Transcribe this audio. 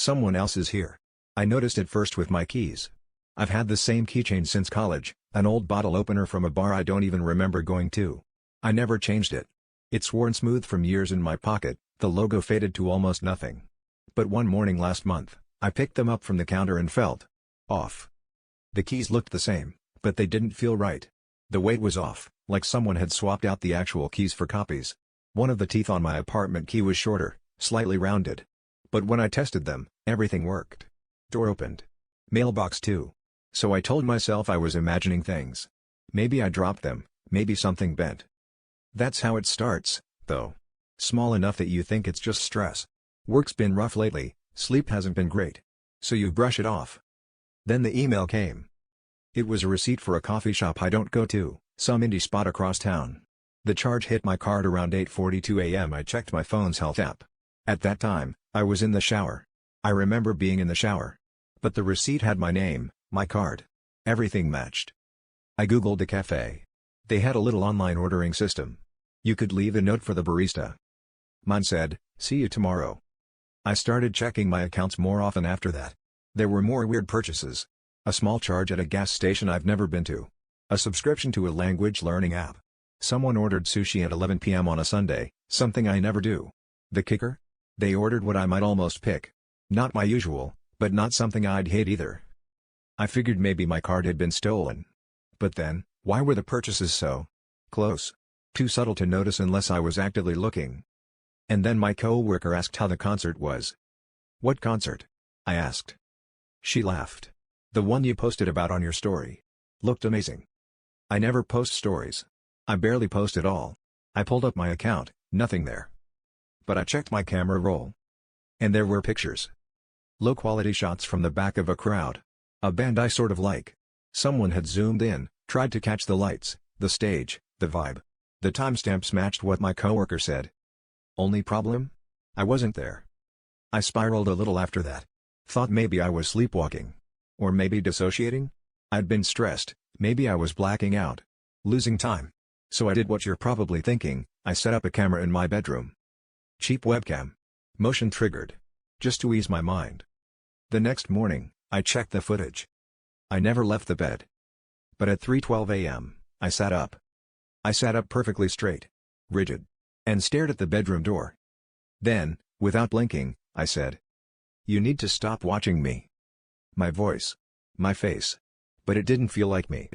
Someone else is here. I noticed it first with my keys. I've had the same keychain since college, an old bottle opener from a bar I don't even remember going to. I never changed it. It's worn smooth from years in my pocket, the logo faded to almost nothing. But one morning last month, I picked them up from the counter and felt off. The keys looked the same, but they didn't feel right. The weight was off, like someone had swapped out the actual keys for copies. One of the teeth on my apartment key was shorter, slightly rounded. But when I tested them, everything worked. Door opened. Mailbox too. So I told myself I was imagining things. Maybe I dropped them, maybe something bent. That's how it starts, though. Small enough that you think it's just stress. Work's been rough lately, sleep hasn't been great. So you brush it off. Then the email came. It was a receipt for a coffee shop I don't go to, some indie spot across town. The charge hit my card around 8:42 a.m. I checked my phone's health app. At that time, I was in the shower. I remember being in the shower. But the receipt had my name, my card. Everything matched. I googled the cafe. They had a little online ordering system. You could leave a note for the barista. Mine said, "See you tomorrow." I started checking my accounts more often after that. There were more weird purchases. A small charge at a gas station I've never been to. A subscription to a language learning app. Someone ordered sushi at 11 p.m. on a Sunday, something I never do. The kicker? They ordered what I might almost pick. Not my usual, but not something I'd hate either. I figured maybe my card had been stolen. But then, why were the purchases so close? Too subtle to notice unless I was actively looking. And then my co-worker asked how the concert was. "What concert?" I asked. She laughed. "The one you posted about on your story. Looked amazing." I never post stories. I barely post at all. I pulled up my account, nothing there. But I checked my camera roll. And there were pictures. Low-quality shots from the back of a crowd. A band I sort of like. Someone had zoomed in, tried to catch the lights, the stage, the vibe. The timestamps matched what my coworker said. Only problem? I wasn't there. I spiraled a little after that. Thought maybe I was sleepwalking. Or maybe dissociating? I'd been stressed, maybe I was blacking out. Losing time. So I did what you're probably thinking, I set up a camera in my bedroom. Cheap webcam. Motion triggered. Just to ease my mind. The next morning, I checked the footage. I never left the bed. But at 3:12 a.m., I sat up. I sat up perfectly straight. Rigid. And stared at the bedroom door. Then, without blinking, I said, "You need to stop watching me." My voice. My face. But it didn't feel like me.